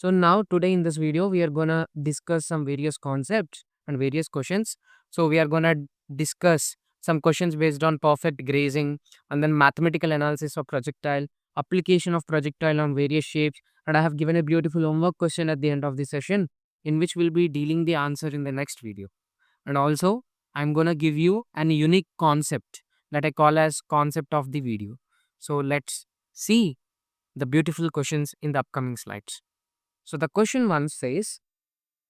So now today in this video we are gonna discuss some various concepts and various questions. So we are gonna discuss some questions based on perfect grazing and then mathematical analysis of projectile, application of projectile on various shapes, and I have given a beautiful homework question at the end of the session in which we'll be dealing the answer in the next video. And also I'm gonna give you an unique concept that I call as concept of the video. So let's see the beautiful questions in the upcoming slides. So the question one says,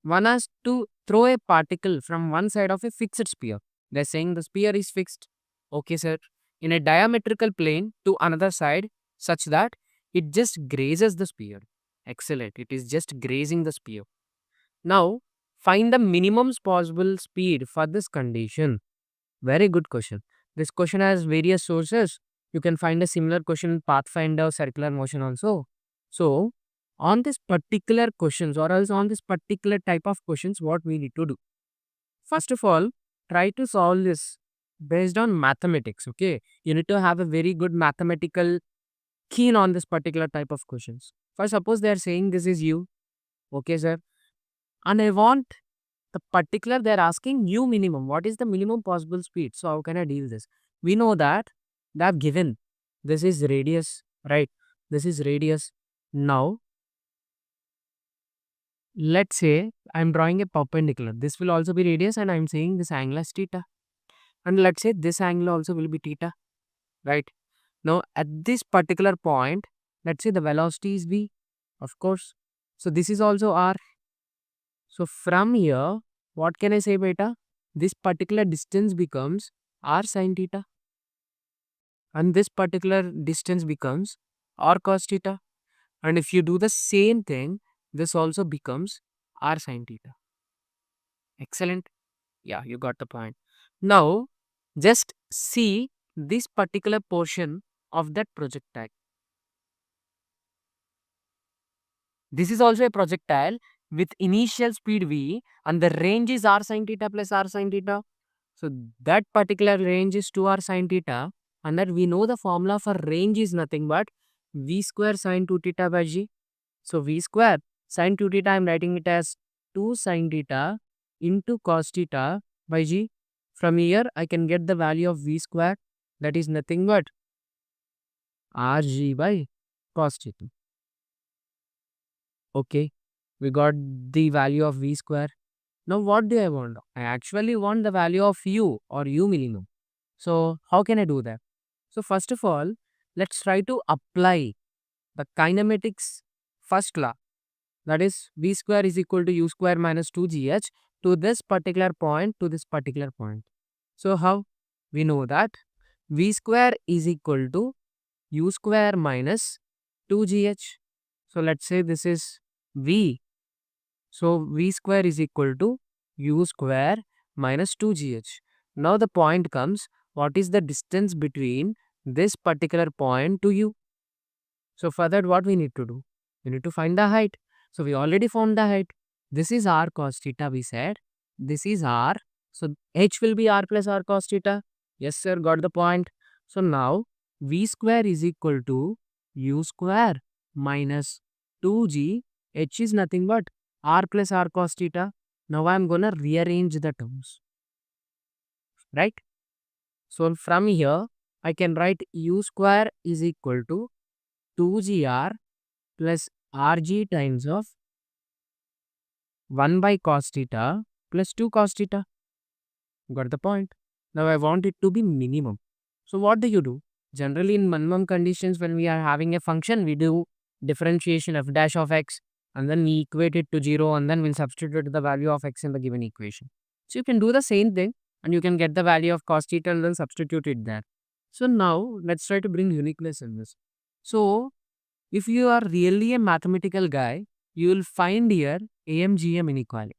one has to throw a particle from one side of a fixed sphere. They're saying the sphere is fixed. Okay, sir. In a diametrical plane to another side such that it just grazes the sphere. Excellent. It is just grazing the sphere. Now, find the minimum possible speed for this condition. Very good question. This question has various sources. You can find a similar question in Pathfinder circular motion also. So, on this particular questions or else on this particular type of questions, what we need to do? First of all, try to solve this based on mathematics. Okay, you need to have a very good mathematical keen on this particular type of questions. For suppose they are saying this is u. Okay, sir, and I want the particular they're asking u minimum. What is the minimum possible speed? So how can I deal this? We know that they have given this is radius, right? This is radius. Now let's say I'm drawing a perpendicular. This will also be radius and I'm saying this angle is theta. And let's say this angle also will be theta, right? Now at this particular point, let's say the velocity is v, of course. So this is also r. So from here, what can I say beta? This particular distance becomes r sine theta. And this particular distance becomes r cos theta. And if you do the same thing, this also becomes r sine theta. Excellent. Yeah, you got the point. Now, just see this particular portion of that projectile. This is also a projectile with initial speed v and the range is r sine theta plus r sine theta. So that particular range is 2r sine theta and that we know the formula for range is nothing but v square sine 2 theta by g. So v square sine 2 theta I am writing it as 2 sine theta into cos theta by g. From here I can get the value of v square, that is nothing but rg by cos theta. Okay, we got the value of v square. Now what do I want? I actually want the value of u or u minimum. So how can I do that? So first of all, let's try to apply the kinematics first law, that is v square is equal to u square minus 2gh to this particular point to this particular point. So how? We know that v square is equal to u square minus 2gh. So let's say this is v. So v square is equal to u square minus 2gh. Now the point comes, what is the distance between this particular point to u? So for that what we need to do? We need to find the height. So we already found the height. This is r cos theta we said. This is r. So h will be r plus r cos theta. Yes sir, got the point. So now v square is equal to u square minus 2g. H is nothing but r plus r cos theta. Now I am gonna rearrange the terms. Right? So from here I can write u square is equal to 2gr plus rg times of 1 by cos theta plus 2 cos theta. Got the point? Now I want it to be minimum. So what do you do? Generally in minimum conditions when we are having a function, we do differentiation f dash of x and then we equate it to 0 and then we'll substitute the value of x in the given equation. So you can do the same thing and you can get the value of cos theta and then substitute it there. So now let's try to bring uniqueness in this. So if you are really a mathematical guy, you will find here AMGM inequality.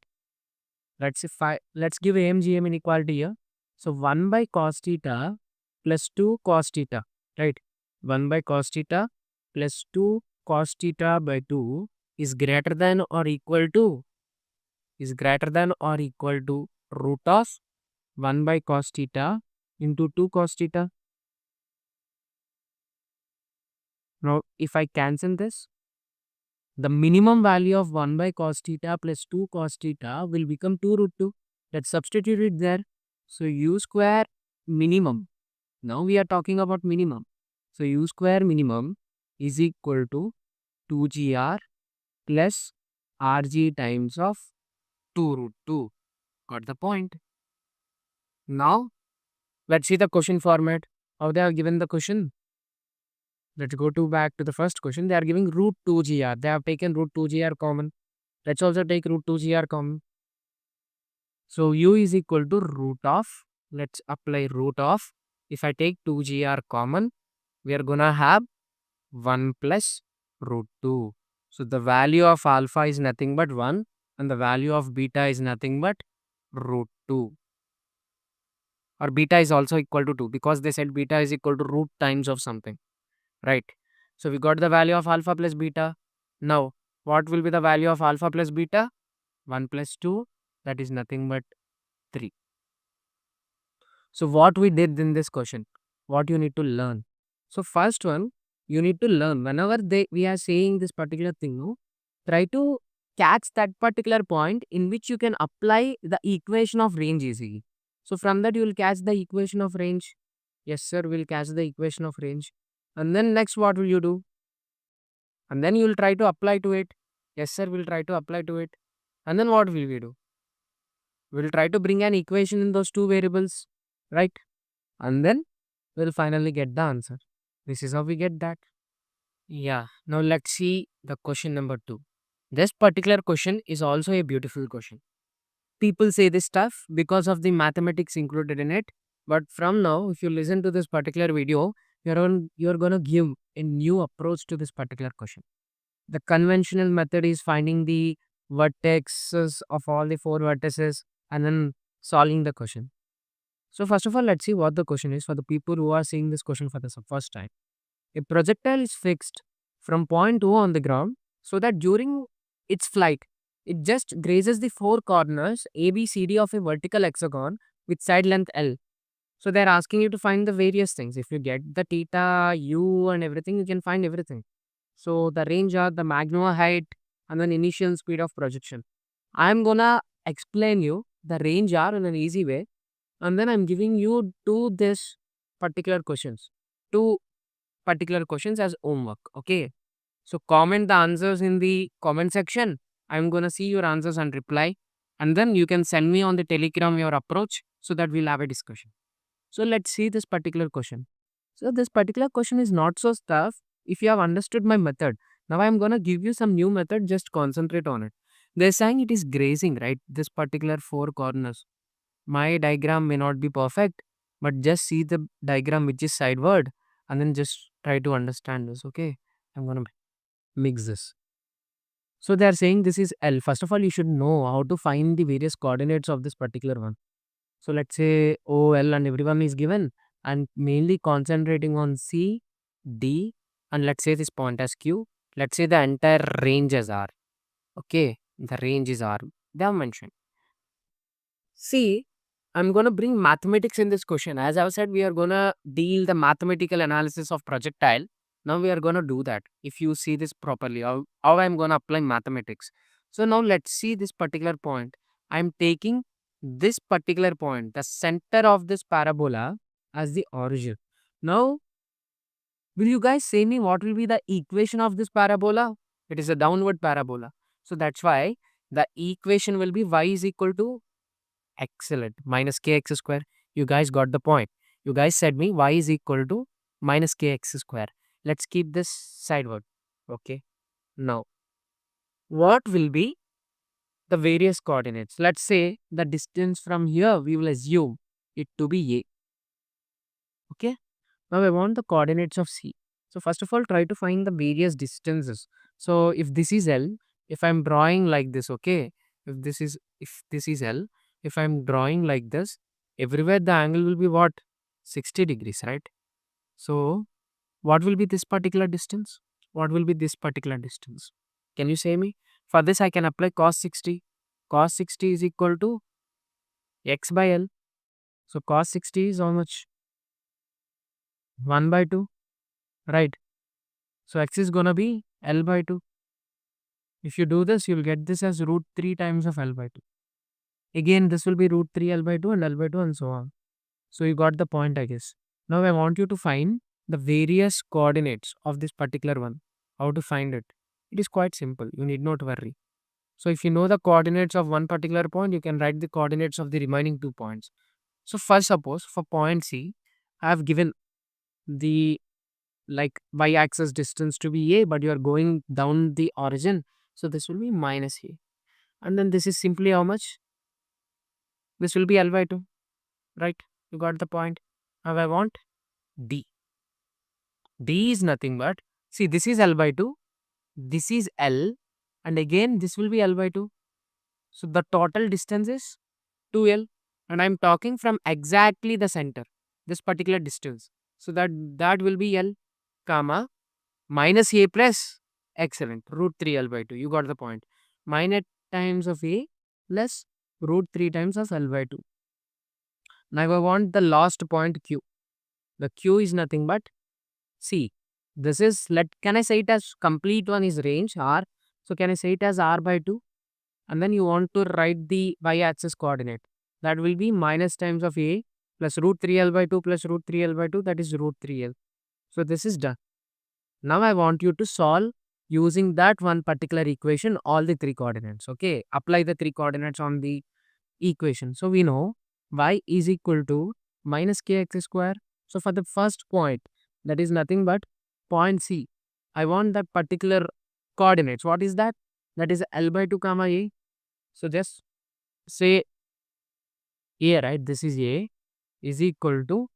Let's give AMGM inequality here. So 1 by cos theta plus 2 cos theta, right? 1 by cos theta plus 2 cos theta by 2 is greater than or equal to root of 1 by cos theta into 2 cos theta. Now if I cancel this, the minimum value of 1 by cos theta plus 2 cos theta will become 2 root 2. Let's substitute it there. So u square minimum. Now we are talking about minimum. So u square minimum is equal to 2gr plus rg times of 2 root 2. Got the point? Now let's see the question format. How they have given the question. Let's go to back to the first question. They are giving root 2gr. They have taken root 2gr common. Let's also take root 2gr common. So u is equal to root of, let's apply root of, if I take 2gr common, we are gonna have 1 plus root 2. So the value of alpha is nothing but 1 and the value of beta is nothing but root 2. Or beta is also equal to 2 because they said beta is equal to root times of something, right? So we got the value of alpha plus beta. Now, what will be the value of alpha plus beta? 1 plus 2, that is nothing but 3. So what we did in this question, what you need to learn. So first one, you need to learn whenever we are saying this particular thing, no, try to catch that particular point in which you can apply the equation of range easily. So from that you will catch the equation of range. Yes sir, we'll catch the equation of range. And then next what will you do? And then you will try to apply to it. Yes sir, we'll try to apply to it. And then what will we do? We'll try to bring an equation in those two variables, right? And then we'll finally get the answer. This is how we get that. Yeah, now let's see the question number 2. This particular question is also a beautiful question. People say this stuff because of the mathematics included in it. But from now, if you listen to this particular video, you're going to give a new approach to this particular question. The conventional method is finding the vertexes of all the 4 vertices and then solving the question. So first of all, let's see what the question is for the people who are seeing this question for the first time. A projectile is fixed from point O on the ground so that during its flight, it just grazes the 4 corners A, B, C, D of a vertical hexagon with side length L. So they're asking you to find the various things. If you get the theta, U and everything, you can find everything. So the range are the maximum height and then initial speed of projection. I'm gonna explain you the range are in an easy way. And then I'm giving you two particular questions as homework. Okay. So comment the answers in the comment section. I'm gonna see your answers and reply. And then you can send me on the Telegram your approach so that we'll have a discussion. So let's see this particular question. So this particular question is not so tough if you have understood my method. Now I'm gonna give you some new method, just concentrate on it. They're saying it is grazing, right? This particular 4 corners. My diagram may not be perfect, but just see the diagram which is sideward and then just try to understand this. Okay, I'm gonna mix this. So they are saying this is L. First of all, you should know how to find the various coordinates of this particular one. So let's say O, L and everyone is given and mainly concentrating on C, D and let's say this point as Q. Let's say the entire range as R. Okay, the range is R. They have mentioned. See, I'm going to bring mathematics in this question. As I've said, we are going to deal the mathematical analysis of projectile. Now we are going to do that. If you see this properly, how I'm going to apply mathematics. So now let's see this particular point. I'm taking this particular point, the center of this parabola as the origin. Now, will you guys say me what will be the equation of this parabola? It is a downward parabola. So that's why the equation will be y is equal to excellent. Minus kx square. You guys got the point. You guys said me y is equal to minus kx square. Let's keep this sideward. Okay. Now, what will be the various coordinates? Let's say the distance from here, we will assume it to be a. Okay. Now, I want the coordinates of C. So, first of all, try to find the various distances. So, if this is L, if I'm drawing like this, okay. If this is L, if I'm drawing like this, everywhere the angle will be what? 60 degrees, right? So, what will be this particular distance? What will be this particular distance? Can you say me? For this, I can apply cos 60. Cos 60 is equal to x by L. So, cos 60 is how much? 1 by 2, right? So, x is gonna be L by 2. If you do this, you'll get this as root 3 times of L by 2. Again, this will be root 3 L by 2 and L by 2 and so on. So you got the point, I guess. Now I want you to find the various coordinates of this particular one. How to find it? It is quite simple. You need not worry. So if you know the coordinates of one particular point, you can write the coordinates of the remaining 2 points. So first, suppose for point C, I have given the like y-axis distance to be a, but you are going down the origin. So this will be minus a. And then this is simply how much? This will be L by 2, right? You got the point. Now I want D. D is nothing but, see, this is L by 2, this is L, and again this will be L by 2. So the total distance is 2L, and I'm talking from exactly the center, this particular distance. So that will be L, comma, minus A plus, excellent, root 3 L by 2. You got the point. Minus times of A plus root 3 times of L by 2. Now I want the last point Q. The Q is nothing but, see, this is, can I say it as complete one is range R. So can I say it as R by 2? And then you want to write the y-axis coordinate. That will be minus times of A plus root 3L by 2 plus root 3L by 2, that is root 3L. So this is done. Now I want you to solve using that one particular equation all the 3 coordinates. Okay, apply the 3 coordinates on the equation. So we know y is equal to minus kx square. So for the first point, that is nothing but point C. I want that particular coordinates. What is that? That is L by 2 comma A. So just say A, right? This is A is equal to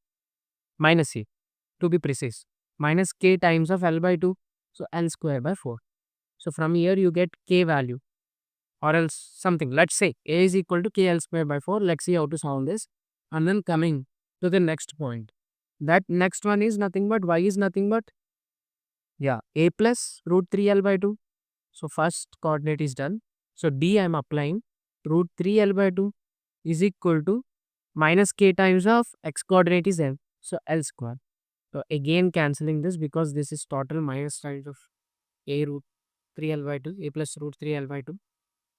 minus A, to be precise, minus k times of L by 2. So L square by 4. So from here you get k value or else something. Let's say A is equal to k L square by 4. Let's see how to solve this. And then coming to the next point. That next one is nothing but y is nothing but, yeah, A plus root 3L by 2. So first coordinate is done. So D I am applying root 3L by 2 is equal to minus k times of x coordinate is L. So L square. So again cancelling this because this is total minus times of A root 3L by 2, A plus root 3L by 2.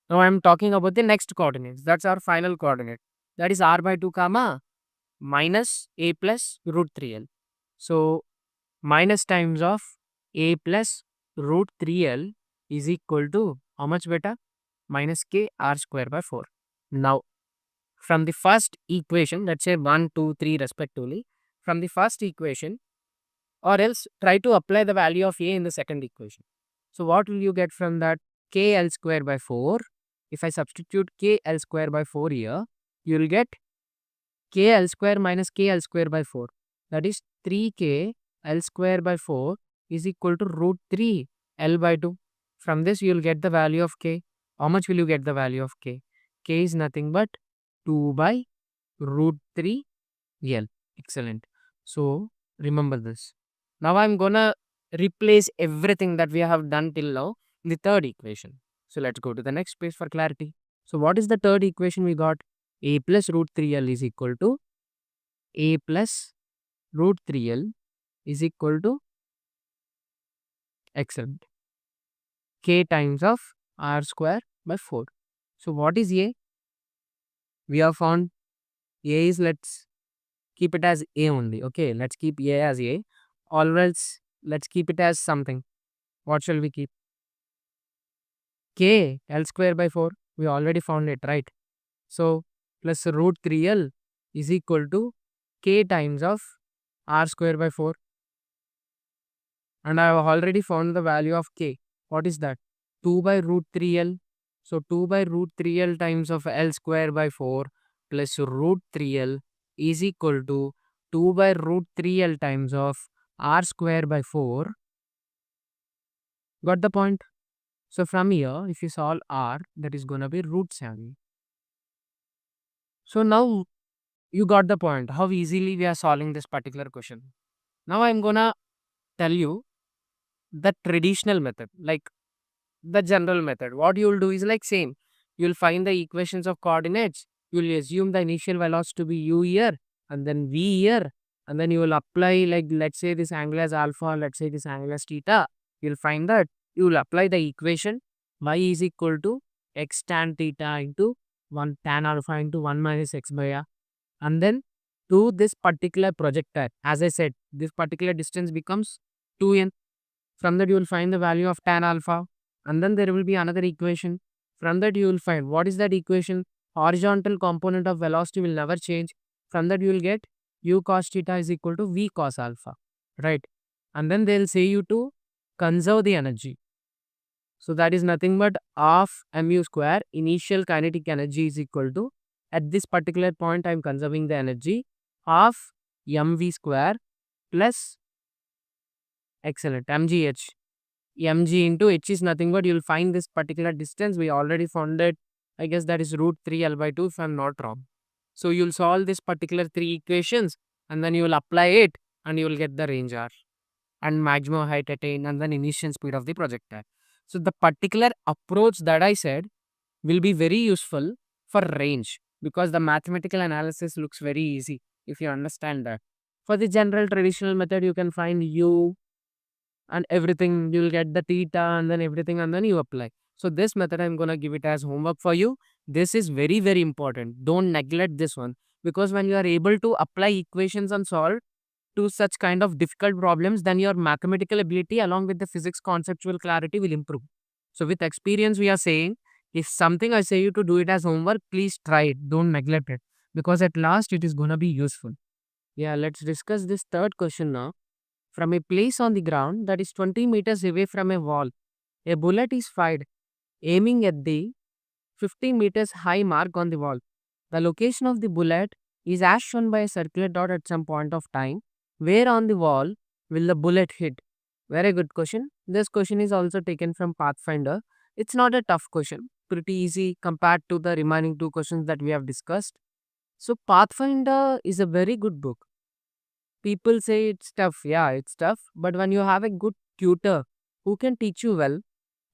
Now I am talking about the next coordinates. That's our final coordinate. That is R by 2 comma minus A plus root 3L. So minus times of A plus root 3L is equal to how much beta? Minus k R square by 4. Now from the first equation, let's say 1, 2, 3 respectively, from the first equation, or else try to apply the value of A in the second equation. So what will you get from that? K L square by 4. If I substitute K L square by 4 here, you will get K L square minus K L square by 4. That is 3K L square by 4 is equal to root 3 L by 2. From this you will get the value of K. How much will you get the value of K? K is nothing but 2 by root 3 L. Excellent. So remember this. Now I'm gonna replace everything that we have done till now in the third equation. So let's go to the next page for clarity. So what is the third equation we got? A plus root 3L is equal to A plus root 3L is equal to, excellent, K times of R square by 4. So what is A? We have found A is, let's keep it as A only. Okay, let's keep A as A. Or else let's keep it as something. What shall we keep? K L square by 4. We already found it, right? So plus root 3L is equal to K times of R square by 4. And I have already found the value of K. What is that? 2 by root 3L. So 2 by root 3L times of L square by 4 plus root 3L is equal to 2 by root 3L times of R square by 4. Got the point? So from here, if you solve R, that is going to be root 7. So now you got the point, how easily we are solving this particular question. Now I'm going to tell you the traditional method, like the general method. What you will do is like same. You'll find the equations of coordinates. You'll assume the initial velocity to be u here and then v here. And then you will apply, like, let's say this angle as alpha, let's say this angle as theta. You'll find that you will apply the equation y is equal to x tan theta into 1 tan alpha into 1 minus x by r. And then to this particular projectile, as I said, this particular distance becomes 2n. From that you will find the value of tan alpha, and then there will be another equation. From that you will find what is that equation. Horizontal component of velocity will never change. From that you will get u cos theta is equal to v cos alpha, right? And then they'll say you to conserve the energy. So that is nothing but half mu square initial kinetic energy is equal to, at this particular point I am conserving the energy, half mv square plus, excellent, mgh. Mg into h is nothing but, you'll find this particular distance. We already found it. I guess that is root 3 L by 2 if I'm not wrong. So you'll solve this particular three equations and then you will apply it and you will get the range R and maximum height attained and then initial speed of the projectile. So the particular approach that I said will be very useful for range because the mathematical analysis looks very easy if you understand that. For the general traditional method, you can find u and everything, you'll get the theta and then everything and then you apply. So this method I'm going to give it as homework for you. This is very, very important. Don't neglect this one because when you are able to apply equations and solve to such kind of difficult problems, then your mathematical ability along with the physics conceptual clarity will improve. So with experience, we are saying if something I say you to do it as homework, please try it. Don't neglect it because at last it is going to be useful. Yeah, let's discuss this third question now. From a place on the ground that is 20 meters away from a wall, a bullet is fired, aiming at the 50 meters high mark on the wall. The location of the bullet is as shown by a circular dot at some point of time. Where on the wall will the bullet hit? Very good question. This question is also taken from Pathfinder. It's not a tough question, pretty easy compared to the remaining two questions that we have discussed. So, Pathfinder is a very good book. People say it's tough. Yeah, it's tough. But when you have a good tutor who can teach you well,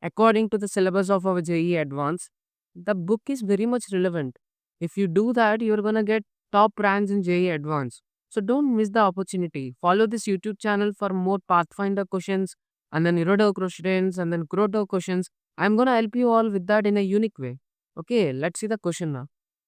according to the syllabus of our JE Advanced, the book is very much relevant. If you do that, you're going to get top ranks in JE Advanced. So don't miss the opportunity. Follow this YouTube channel for more Pathfinder questions and then Erodo questions and then Kuroto questions. I'm going to help you all with that in a unique way. Okay, let's see the question now.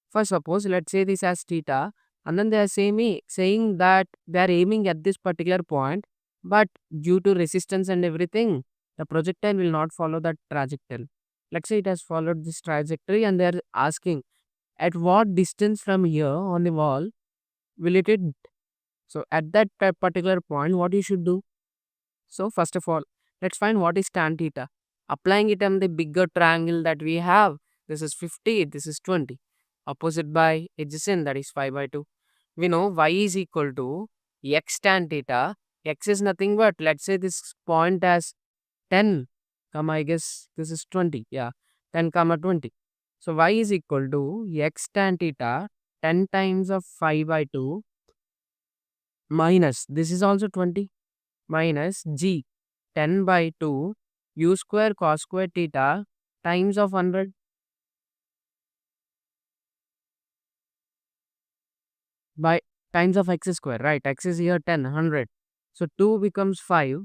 First, suppose, let's say this as theta, and then they are saying that they are aiming at this particular point, but due to resistance and everything, the projectile will not follow that trajectory. Let's say it has followed this trajectory and they are asking at what distance from here on the wall will it hit? So at that particular point, what you should do? So first of all, let's find what is tan theta. Applying it on the bigger triangle that we have, this is 50, this is 20. Opposite by adjacent, that is 5 by 2. We know y is equal to x tan theta. X is nothing but, let's say this point as 10, comma, I guess this is 20. Yeah, 10, comma 20. So y is equal to x tan theta 10 times of 5 by 2 minus, this is also 20, minus g 10 by 2 u square cos square theta times of 100 by times of x square, right? X is here 10, 100. So 2 becomes 5,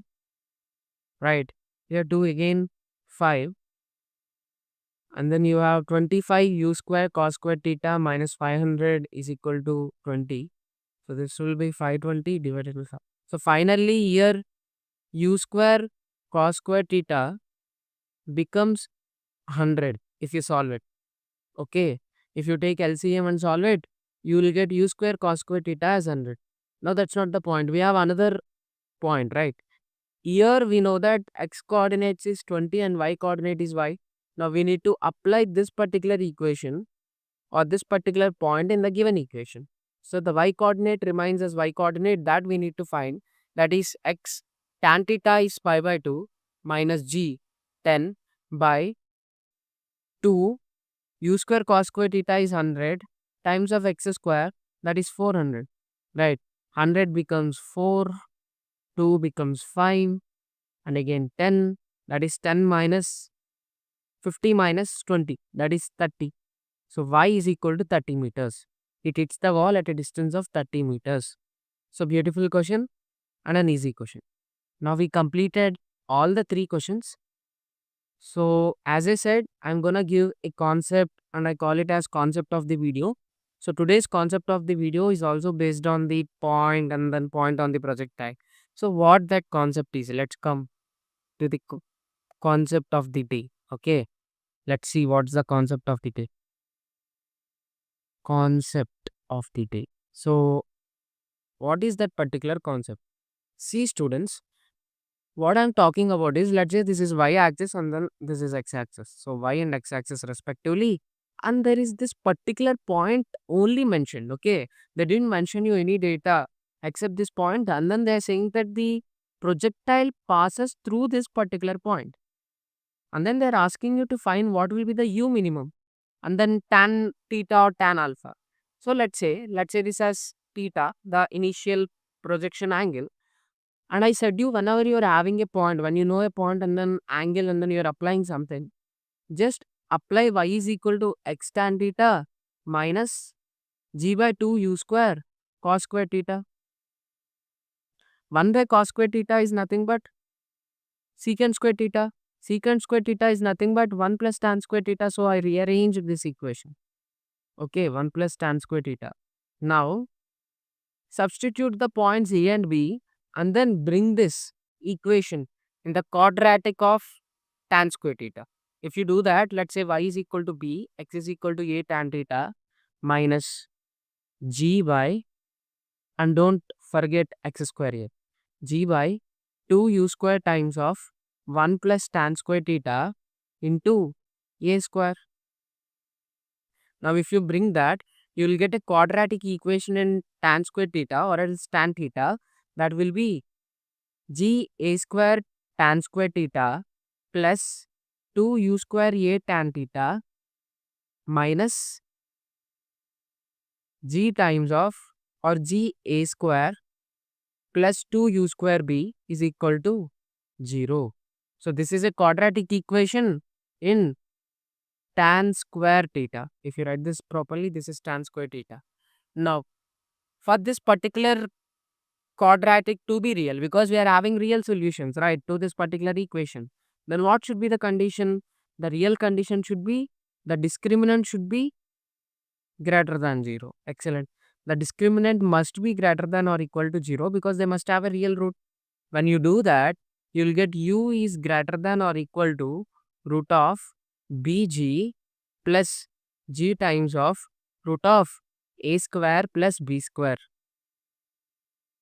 right? Here 2 again 5. And then you have 25 u square cos square theta minus 500 is equal to 20. So this will be 520 divided by 5. So finally here u square cos square theta becomes 100 if you solve it. Okay. If you take LCM and solve it, you will get u square cos square theta as 100. Now that's not the point. We have another point, right? Here we know that x coordinates is 20 and y coordinate is y. Now we need to apply this particular equation or this particular point in the given equation. So the y coordinate remains as y coordinate that we need to find, that is x tan theta is pi by 2 minus g 10 by 2 u square cos square theta is 100 times of x square, that is 400, right? 100 becomes 4, 2 becomes 5 and again 10, that is 10 minus 50 minus 20, that is 30. So y is equal to 30 meters. It hits the wall at a distance of 30 meters. So beautiful question and an easy question. Now we completed all the three questions. So as I said, I'm gonna give a concept and I call it as concept of the video. So today's concept of the video is also based on the point and then point on the projectile. So what that concept is, let's come to the concept of the day. Okay, let's see what's the concept of the day. Concept of the day. So what is that particular concept? See students, what I'm talking about is, let's say this is y axis and then this is x axis. So y and x axis respectively. And there is this particular point only mentioned. Okay. They didn't mention you any data except this point, and then they're saying that the projectile passes through this particular point. And then they're asking you to find what will be the u minimum and then tan theta or tan alpha. So let's say this as theta, the initial projection angle. And I said you, whenever you're having a point, when you know a point and then angle and then you're applying something, just apply y is equal to x tan theta minus g by 2 u square cos square theta. 1 by cos square theta is nothing but secant square theta. Secant square theta is nothing but 1 plus tan square theta. So I rearrange this equation. Okay, 1 plus tan square theta. Now, substitute the points A and B and then bring this equation in the quadratic of tan square theta. If you do that, let's say y is equal to b, x is equal to a tan theta minus g by, and don't forget x square here, g by 2 u square times of 1 plus tan square theta into a square. Now, if you bring that, you will get a quadratic equation in tan square theta or else tan theta, that will be g a square tan square theta plus 2 u square a tan theta minus g times of, or g a square plus 2 u square b is equal to 0. So this is a quadratic equation in tan square theta. If you write this properly, this is tan square theta. Now, for this particular quadratic to be real, because we are having real solutions, right, to this particular equation, then what should be the condition? The real condition should be, the discriminant should be greater than 0. Excellent. The discriminant must be greater than or equal to 0 because they must have a real root. When you do that, you will get u is greater than or equal to root of bg plus g times of root of a square plus b square.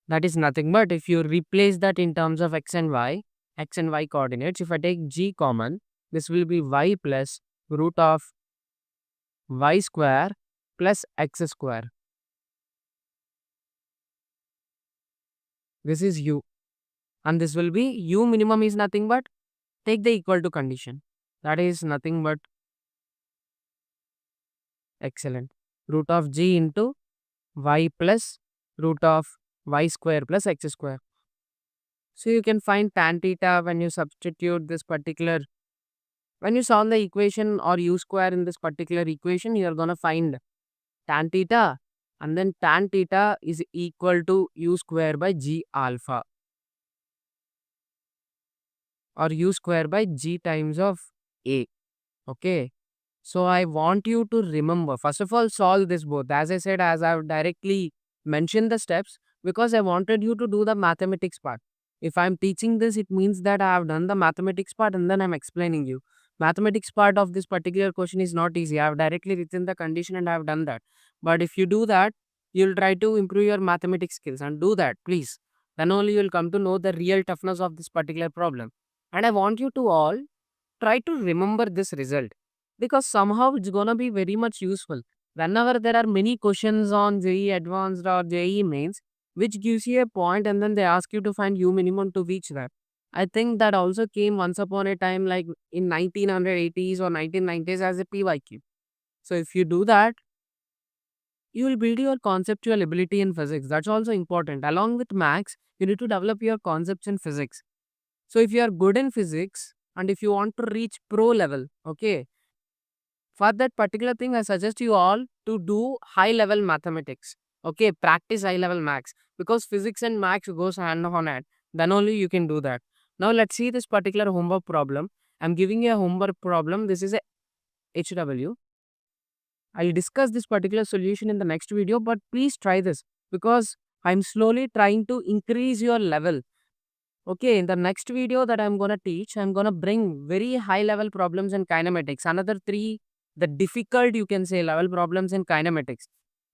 That is nothing but, if you replace that in terms of x and y coordinates, if I take g common, this will be y plus root of y square plus x square. This is u. And this will be u minimum is nothing but, take the equal to condition. That is nothing but, excellent, root of g into y plus root of y square plus x square. So you can find tan theta when you substitute this particular, when you solve the equation or u square in this particular equation, you are going to find tan theta, and then tan theta is equal to u square by g alpha or u square by g times of a. Okay. So I want you to remember, first of all, solve this both. As I said, as I've directly mentioned the steps, because I wanted you to do the mathematics part. If I'm teaching this, it means that I have done the mathematics part and then I'm explaining you. Mathematics part of this particular question is not easy. I have directly written the condition and I have done that. But if you do that, you'll try to improve your mathematics skills, and do that, please. Then only you'll come to know the real toughness of this particular problem. And I want you to all try to remember this result, because somehow it's gonna be very much useful. Whenever there are many questions on JEE Advanced or JEE Mains, which gives you a point and then they ask you to find U minimum to reach that. I think that also came once upon a time, like in 1980s or 1990s, as a PYQ. So if you do that, you will build your conceptual ability in physics. That's also important. Along with maths, you need to develop your concepts in physics. So if you are good in physics and if you want to reach pro level, okay, for that particular thing, I suggest you all to do high level mathematics. Okay, practice high level maths, because physics and maths goes hand on hand. Then only you can do that. Now let's see this particular homework problem. I'm giving you a homework problem. This is a HW. I'll discuss this particular solution in the next video, but please try this because I'm slowly trying to increase your level. Okay, in the next video that I'm gonna teach, I'm gonna bring very high level problems in kinematics. Another three, the difficult you can say level problems in kinematics.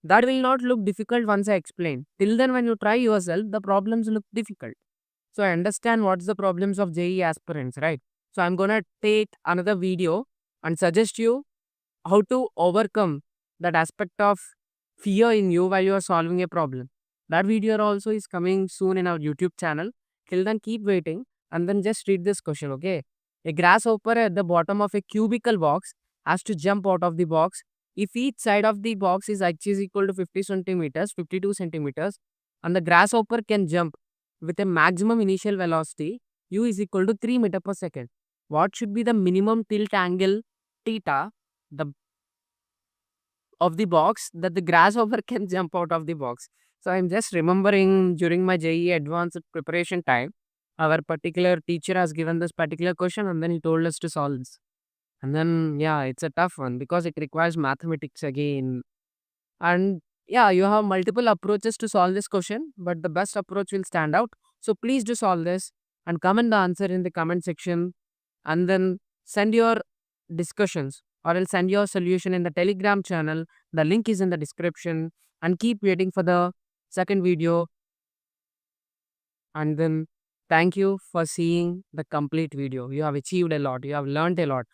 That will not look difficult once I explain. Till then, when you try yourself, the problems look difficult. So I understand what's the problems of JEE aspirants, right? So I'm gonna take another video and suggest you how to overcome that aspect of fear in you while you are solving a problem. That video also is coming soon in our YouTube channel. Till then, keep waiting and then just read this question, okay? A grasshopper at the bottom of a cubicle box has to jump out of the box. If each side of the box is h is equal to 50 centimeters, 52 centimeters, and the grasshopper can jump with a maximum initial velocity, u is equal to 3 meter per second. What should be the minimum tilt angle theta the of the box that the grasshopper can jump out of the box? So I'm just remembering during my JEE advanced preparation time, our particular teacher has given this particular question and then he told us to solve this. And then, yeah, it's a tough one because it requires mathematics again. And yeah, you have multiple approaches to solve this question, but the best approach will stand out. So please do solve this and comment the answer in the comment section and then send your discussions or else send your solution in the Telegram channel. The link is in the description and keep waiting for the second video. And then thank you for seeing the complete video. You have achieved a lot. You have learned a lot.